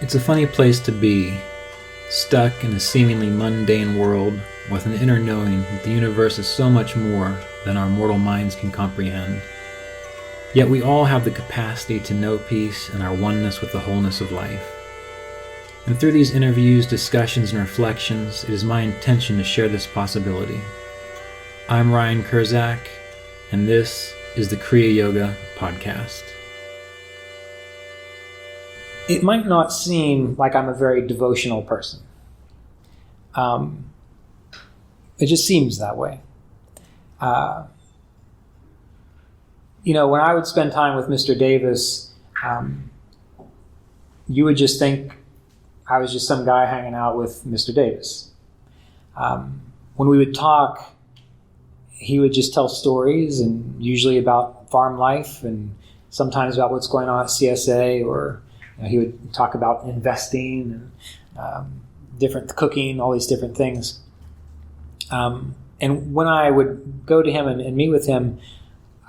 It's a funny place to be, stuck in a seemingly mundane world with an inner knowing that the universe is so much more than our mortal minds can comprehend. Yet we all have the capacity to know peace and our oneness with the wholeness of life. And through these interviews, discussions, and reflections, it is my intention to share this possibility. I'm Ryan Kurczak, and this is the Kriya Yoga Podcast. It might not seem like I'm a very devotional person. It just seems that way. When I would spend time with Mr. Davis, you would just think I was just some guy hanging out with Mr. Davis. When we would talk, he would just tell stories, and usually about farm life, and sometimes about what's going on at CSA, or he would talk about investing and different cooking, all these different things. And when I would go to him and meet with him,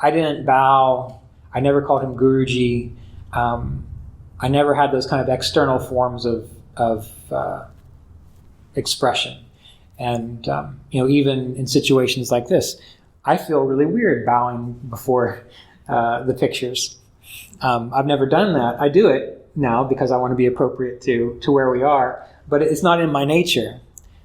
I didn't bow. I never called him Guruji. I never had those kind of external forms of expression. And even in situations like this, I feel really weird bowing before the pictures. I've never done that. I do it now because I want to be appropriate to where we are, but it's not in my nature.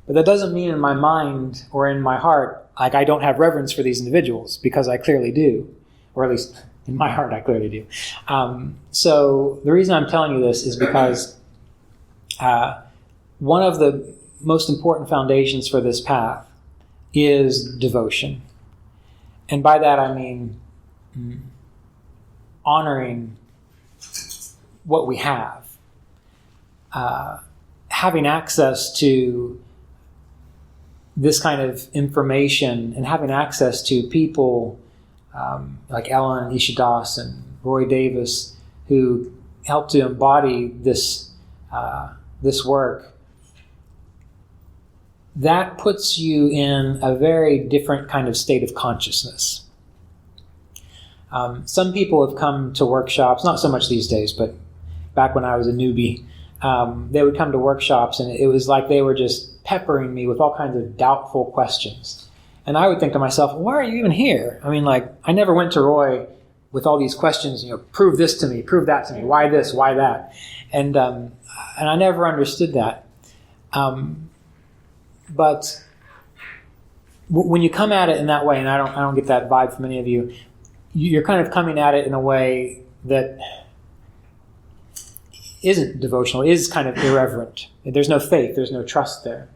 But that doesn't mean in my mind or in my heart, like I don't have reverence for these individuals, because I clearly do, or at least in my heart I clearly do. So the reason I'm telling you this is because one of the most important foundations for this path is devotion. And by that I mean honoring what we have, having access to this kind of information, and having access to people like Ellen Ishidas and Roy Davis, who helped to embody this work. That puts you in a very different kind of state of consciousness. Some people have come to workshops, not so much these days, but back when I was a newbie, they would come to workshops, and it was like they were just peppering me with all kinds of doubtful questions. And I would think to myself, why are you even here? I mean, I never went to Roy with all these questions, prove this to me, prove that to me, why this, why that? And I never understood that. But when you come at it in that way, and I don't get that vibe from any of you, you're kind of coming at it in a way that isn't devotional, is kind of irreverent. There's no faith, there's no trust there.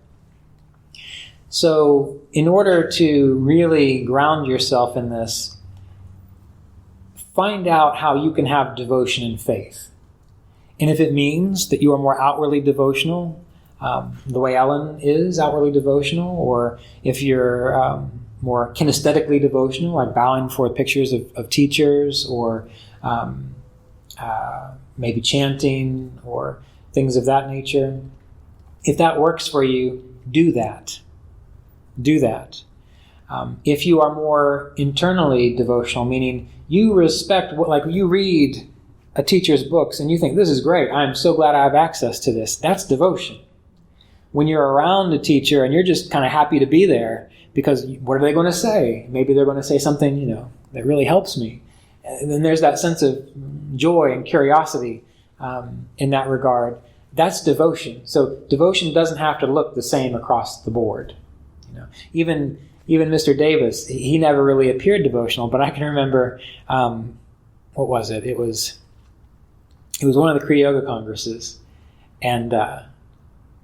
So in order to really ground yourself in this, find out how you can have devotion and faith. And if it means that you are more outwardly devotional, the way Ellen is outwardly devotional, or if you're more kinesthetically devotional, like bowing for pictures of teachers, or maybe chanting, or things of that nature. If that works for you, do that. Do that. If you are more internally devotional, meaning you respect, like you read a teacher's books and you think, this is great, I'm so glad I have access to this, that's devotion. When you're around a teacher and you're just kind of happy to be there, because what are they going to say? Maybe they're going to say something, that really helps me. And then there's that sense of joy and curiosity in that regard. That's devotion. So devotion doesn't have to look the same across the board. Even Mr. Davis, he never really appeared devotional, but I can remember, what was it? It was one of the Kriya Yoga congresses, and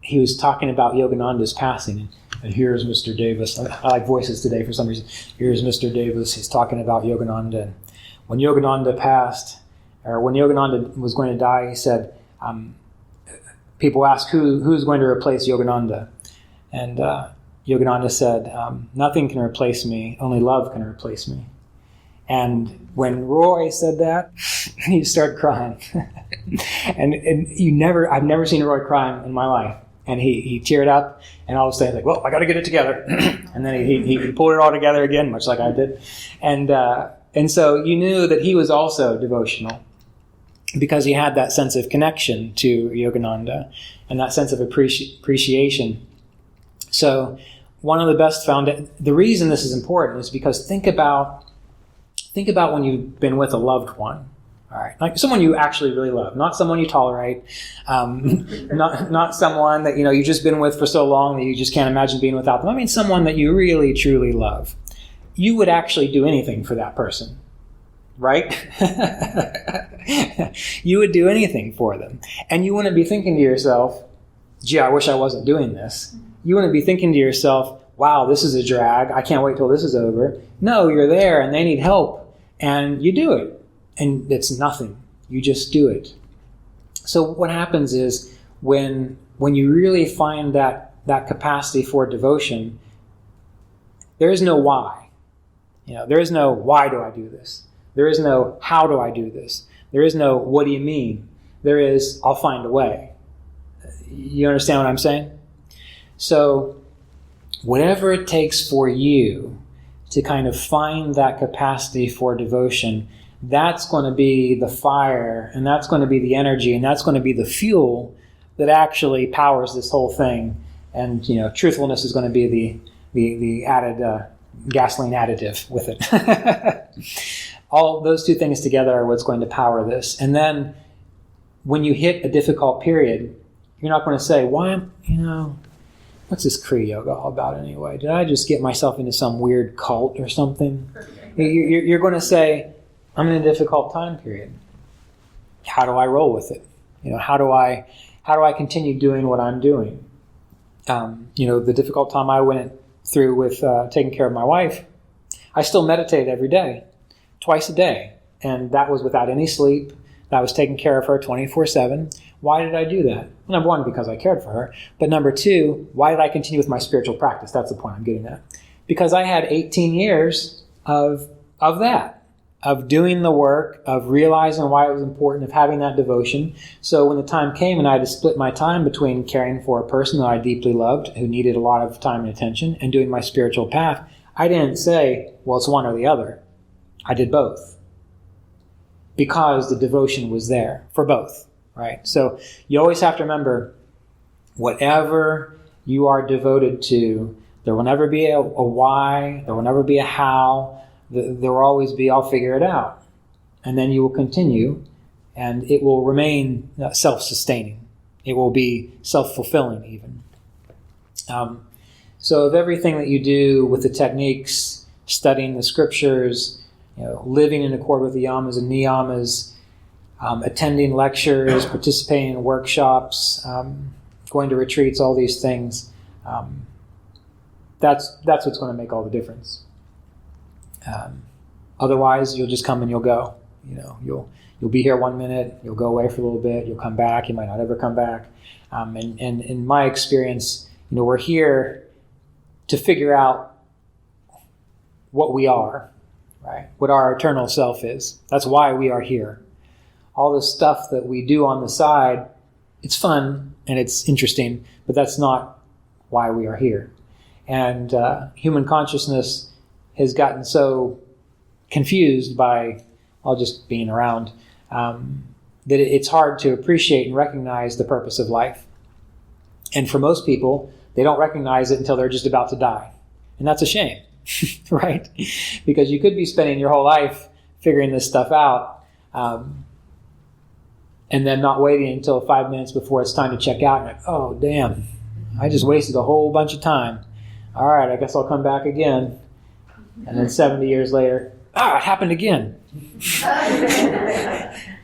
he was talking about Yogananda's passing. And here's Mr. Davis. I like voices today for some reason. Here's Mr. Davis. He's talking about Yogananda. And when Yogananda passed, or when Yogananda was going to die, he said, people ask who's going to replace Yogananda. And Yogananda said, nothing can replace me, only love can replace me. And when Roy said that, he started crying. and I've never seen Roy cry in my life. And he teared up, and all of a sudden, like, well, I got to get it together. And then he pulled it all together again, much like I did. And so you knew that he was also devotional. because he had that sense of connection to Yogananda and that sense of appreciation. So one of the best the reason this is important is because think about when you've been with a loved one, all right, like someone you actually really love, not someone you tolerate, not someone that you've just been with for so long that you just can't imagine being without them. I mean, someone that you really truly love. You would actually do anything for that person, right? You would do anything for them, and you wouldn't be thinking to yourself, "Gee, I wish I wasn't doing this." You wouldn't be thinking to yourself, "Wow, this is a drag. I can't wait till this is over." No, you're there and they need help and you do it. And it's nothing. You just do it. So what happens is when you really find that capacity for devotion, there is no why. There is no why do I do this? There is no how do I do this? There is no what do you mean? There is I'll find a way. You understand what I'm saying? So whatever it takes for you to kind of find that capacity for devotion, that's going to be the fire, and that's going to be the energy, and that's going to be the fuel that actually powers this whole thing. And truthfulness is going to be the added gasoline additive with it. All those two things together are what's going to power this. And then when you hit a difficult period, you're not going to say, "Why what's this Kriya Yoga all about anyway? Did I just get myself into some weird cult or something?" You're going to say, "I'm in a difficult time period. How do I roll with it? How do I continue doing what I'm doing?" The difficult time I went through with taking care of my wife, I still meditate every day, twice a day, and that was without any sleep. That was taking care of her 24/7. Why did I do that? Number one, because I cared for her. But number two, why did I continue with my spiritual practice? That's the point I'm getting at. Because I had 18 years of that, of doing the work, of realizing why it was important, of having that devotion. So when the time came and I had to split my time between caring for a person that I deeply loved, who needed a lot of time and attention, and doing my spiritual path, I didn't say, well, it's one or the other. I did both. Because the devotion was there for both. Right? So you always have to remember, whatever you are devoted to, there will never be a why, there will never be a how, there will always be, I'll figure it out. And then you will continue, and it will remain self-sustaining. It will be self-fulfilling even. So of everything that you do with the techniques, studying the scriptures, living in accord with the yamas and niyamas, attending lectures, participating in workshops, going to retreats, all these things. That's what's going to make all the difference. Otherwise, you'll just come and you'll go. You'll be here 1 minute, you'll go away for a little bit, you'll come back, you might not ever come back. And in my experience, we're here to figure out what we are, right? What our eternal self is. That's why we are here. All the stuff that we do on the side, it's fun and it's interesting, but that's not why we are here. And human consciousness has gotten so confused by all just being around that it's hard to appreciate and recognize the purpose of life. And for most people, they don't recognize it until they're just about to die. And that's a shame, right? Because you could be spending your whole life figuring this stuff out, and then not waiting until 5 minutes before it's time to check out. And like, oh, damn, I just wasted a whole bunch of time. All right, I guess I'll come back again. And then 70 years later, it happened again.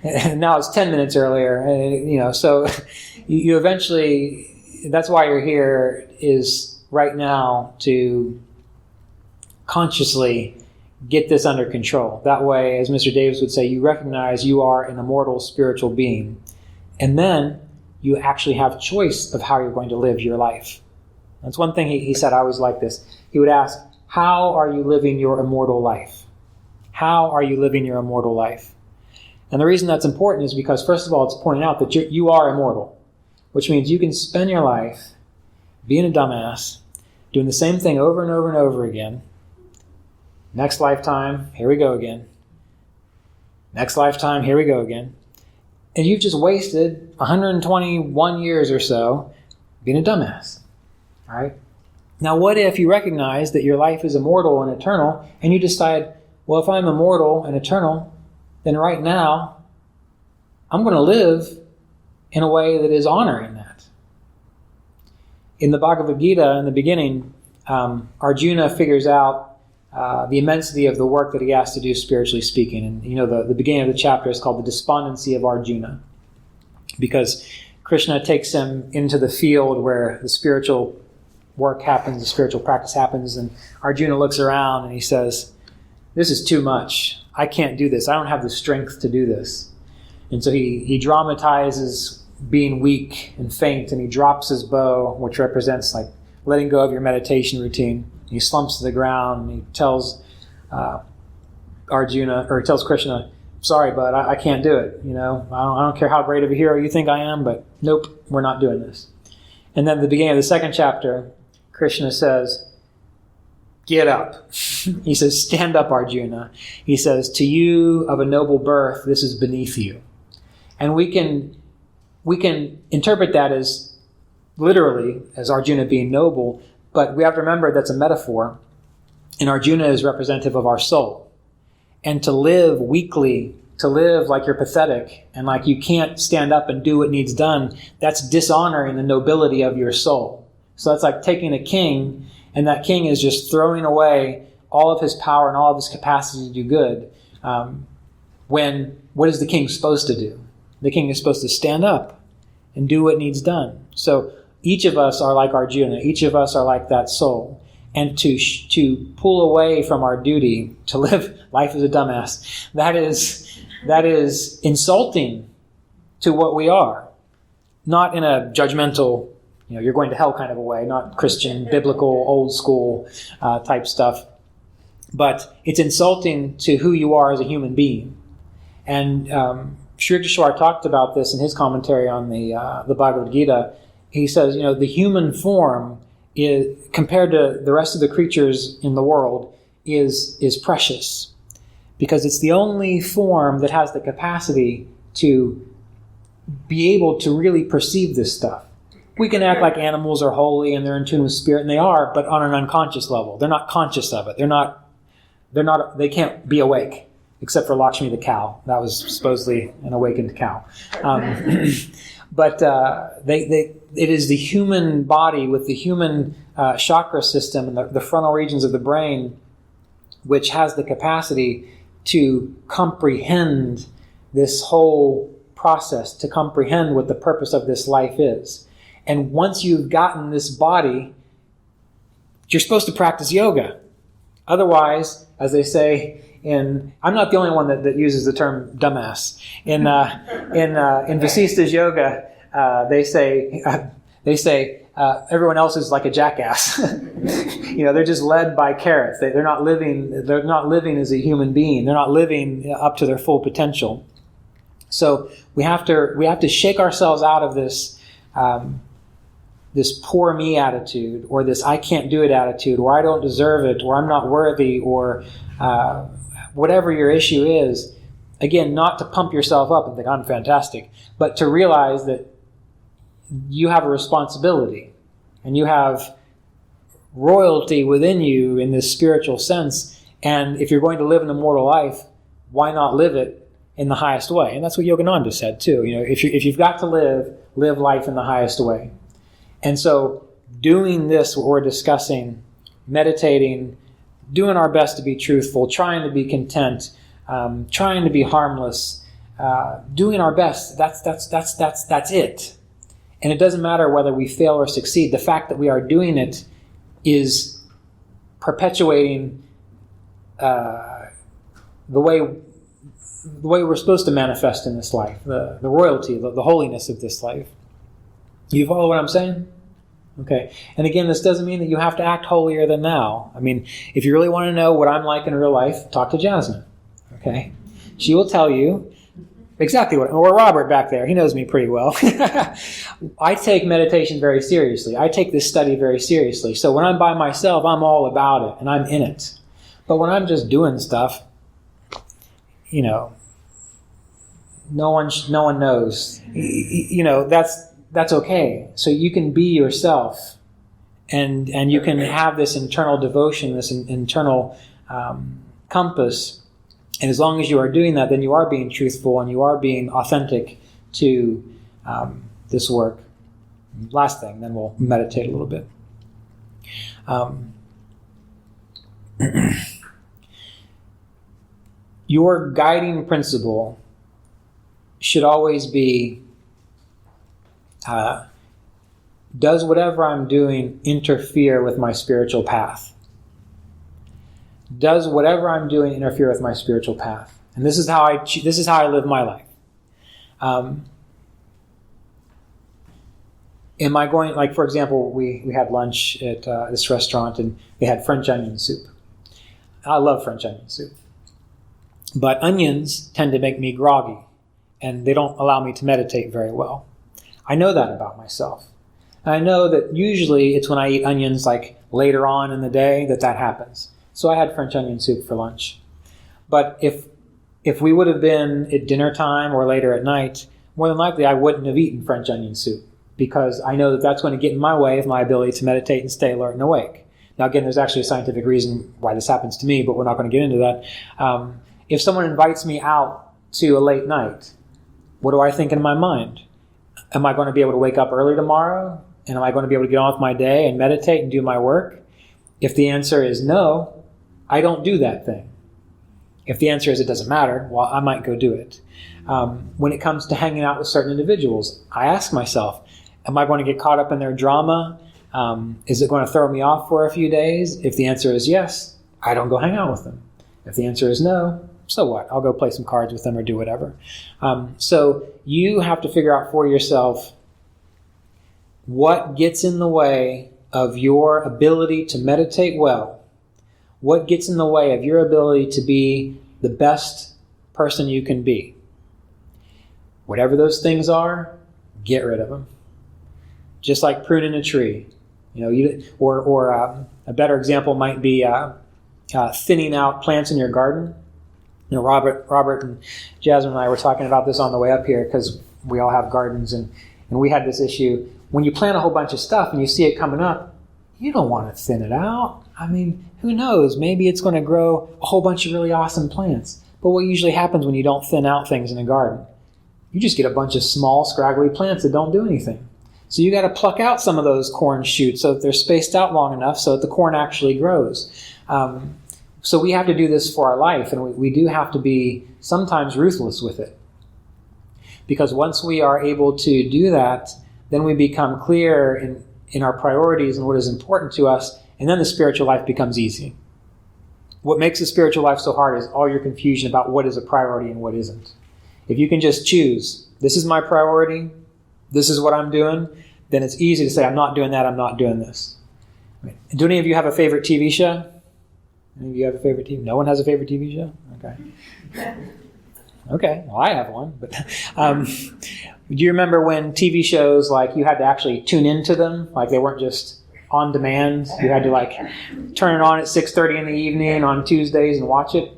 And now it's 10 minutes earlier. So you eventually, that's why you're here, is right now to consciously get this under control. That way, as Mr. Davis would say, you recognize you are an immortal spiritual being. And then you actually have choice of how you're going to live your life. That's one thing he said. I always like this. He would ask, how are you living your immortal life? How are you living your immortal life? And the reason that's important is because, first of all, it's pointing out that you are immortal, which means you can spend your life being a dumbass, doing the same thing over and over and over again. Next lifetime, here we go again. Next lifetime, here we go again. And you've just wasted 121 years or so being a dumbass, right? Now, what if you recognize that your life is immortal and eternal, and you decide, well, if I'm immortal and eternal, then right now, I'm going to live in a way that is honoring that. In the Bhagavad Gita, in the beginning, Arjuna figures out the immensity of the work that he has to do, spiritually speaking. And the beginning of the chapter is called the despondency of Arjuna, because Krishna takes him into the field where the spiritual work happens, the spiritual practice happens, and Arjuna looks around and he says, this is too much. I can't do this. I don't have the strength to do this. And so he dramatizes being weak and faint, and he drops his bow, which represents like letting go of your meditation routine. He slumps to the ground, and he tells tells Krishna, sorry, bud, I can't do it. I don't care how great of a hero you think I am, but nope, we're not doing this. And then at the beginning of the second chapter, Krishna says, get up. He says, stand up, Arjuna. He says, to you of a noble birth, this is beneath you. And we can interpret that as literally, as Arjuna being noble, but we have to remember that's a metaphor, and Arjuna is representative of our soul. And to live weakly, to live like you're pathetic, and like you can't stand up and do what needs done, that's dishonoring the nobility of your soul. So that's like taking a king, and that king is just throwing away all of his power and all of his capacity to do good. When what is the king supposed to do? The king is supposed to stand up and do what needs done. So each of us are like Arjuna. Each of us are like that soul. And to pull away from our duty to live life as a dumbass, that is insulting to what we are. Not in a judgmental, you're going to hell kind of a way, not Christian, biblical, old school type stuff. But it's insulting to who you are as a human being. And Sri Kishore talked about this in his commentary on the Bhagavad Gita. He says, the human form is, compared to the rest of the creatures in the world, is precious, because it's the only form that has the capacity to be able to really perceive this stuff. We can act like animals are holy and they're in tune with spirit, and they are, but on an unconscious level. They're not conscious of it. They can't be awake. Except for Lakshmi the cow. That was supposedly an awakened cow. But it is the human body with the human chakra system and the frontal regions of the brain which has the capacity to comprehend this whole process, to comprehend what the purpose of this life is. And once you've gotten this body, you're supposed to practice yoga. Otherwise, as they say, I'm not the only one that uses the term dumbass. In Vasista's yoga, they say everyone else is like a jackass. They're just led by carrots. They're not living as a human being. They're not living up to their full potential. So we have to shake ourselves out of this poor me attitude, or this I can't do it attitude, or I don't deserve it, or I'm not worthy, or whatever your issue is. Again, not to pump yourself up and think, I'm fantastic, but to realize that you have a responsibility and you have royalty within you in this spiritual sense. And if you're going to live an immortal life, why not live it in the highest way? And that's what Yogananda said too. If you've got to live life in the highest way. And so doing this, what we're discussing, meditating, doing our best to be truthful, trying to be content, trying to be harmless, doing our best, that's it. And it doesn't matter whether we fail or succeed. The fact that we are doing it is perpetuating the way we're supposed to manifest in this life, the royalty, the holiness of this life. You follow what I'm saying? Okay. And again, this doesn't mean that you have to act holier than thou. I mean, if you really want to know what I'm like in real life, talk to Jasmine. Okay. She will tell you exactly what, or Robert back there. He knows me pretty well. I take meditation very seriously. I take this study very seriously. So when I'm by myself, I'm all about it and I'm in it. But when I'm just doing stuff, no one knows. That's okay. So you can be yourself, and you can have this internal devotion, this internal compass. And as long as you are doing that, then you are being truthful and you are being authentic to this work. Last thing, then we'll meditate a little bit. Your guiding principle should always be, does whatever I'm doing interfere with my spiritual path? Does whatever I'm doing interfere with my spiritual path? And this is how I live my life. Am I going, like, for example, we had lunch at this restaurant and they had French onion soup. I love French onion soup. But onions tend to make me groggy and they don't allow me to meditate very well. I know that about myself. And I know that usually it's when I eat onions like later on in the day that happens. So I had French onion soup for lunch. But if we would have been at dinner time or later at night, more than likely I wouldn't have eaten French onion soup, because I know that that's going to get in my way of my ability to meditate and stay alert and awake. Now, again, there's actually a scientific reason why this happens to me, but we're not going to get into that. If someone invites me out to a late night, what do I think in my mind? Am I going to be able to wake up early tomorrow? And am I going to be able to get on with my day and meditate and do my work? If the answer is no, I don't do that thing. If the answer is it doesn't matter, well, I might go do it. When it comes to hanging out with certain individuals, I ask myself, am I going to get caught up in their drama? Is it going to throw me off for a few days? If the answer is yes, I don't go hang out with them. If the answer is no, so what? I'll go play some cards with them or do whatever. So you have to figure out for yourself what gets in the way of your ability to meditate well. What gets in the way of your ability to be the best person you can be? Whatever those things are, get rid of them. Just like pruning a tree. Or a better example might be thinning out plants in your garden. Robert and Jasmine and I were talking about this on the way up here because we all have gardens, and we had this issue. When you plant a whole bunch of stuff and you see it coming up, you don't want to thin it out. I mean, who knows? Maybe it's going to grow a whole bunch of really awesome plants. But what usually happens when you don't thin out things in a garden? You just get a bunch of small, scraggly plants that don't do anything. So you got to pluck out some of those corn shoots so that they're spaced out long enough so that the corn actually grows. So we have to do this for our life, and we do have to be sometimes ruthless with it. Because once we are able to do that, then we become clear in our priorities and what is important to us, and then the spiritual life becomes easy. What makes the spiritual life so hard is all your confusion about what is a priority and what isn't. If you can just choose, this is my priority, this is what I'm doing, then it's easy to say, I'm not doing that, I'm not doing this. Do any of you have a favorite TV show? Any of you have a favorite TV? No one has a favorite TV show? Okay. Okay, well, I have one. But do you remember when TV shows, like, you had to actually tune into them? Like, they weren't just on demand. You had to, like, turn it on at 6:30 in the evening on Tuesdays and watch it.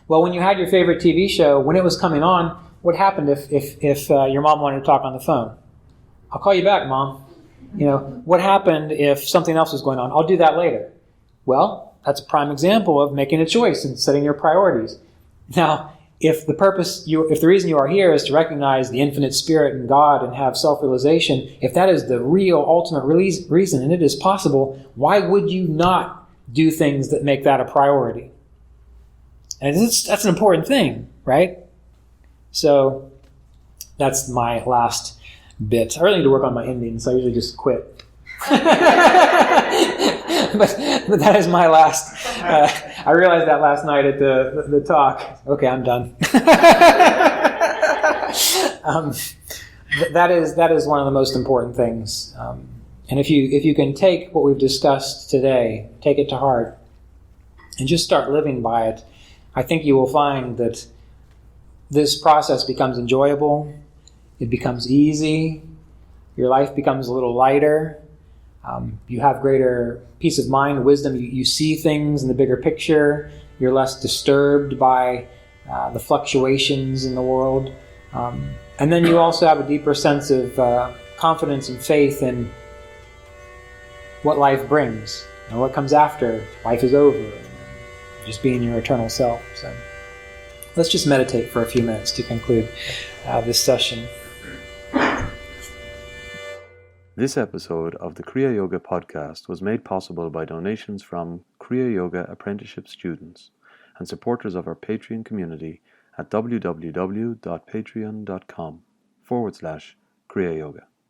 Well, when you had your favorite TV show, when it was coming on, what happened if your mom wanted to talk on the phone? I'll call you back, Mom. What happened if something else was going on? I'll do that later. Well, that's a prime example of making a choice and setting your priorities. Now, if the reason you are here is to recognize the infinite spirit and God and have self-realization, if that is the real ultimate reason, and it is possible, why would you not do things that make that a priority? And that's an important thing, right? So that's my last bit. I really need to work on my ending, so I usually just quit. but that is my last. I realized that last night at the talk. Okay, I'm done. That is one of the most important things. And if you can take what we've discussed today, take it to heart, and just start living by it, I think you will find that this process becomes enjoyable. It becomes easy. Your life becomes a little lighter. You have greater peace of mind, wisdom. You see things in the bigger picture. You're less disturbed by the fluctuations in the world. And then you also have a deeper sense of confidence and faith in what life brings and what comes after life is over, and just being your eternal self. So let's just meditate for a few minutes to conclude this session. This episode of the Kriya Yoga podcast was made possible by donations from Kriya Yoga Apprenticeship students and supporters of our Patreon community at www.patreon.com/Kriya Yoga.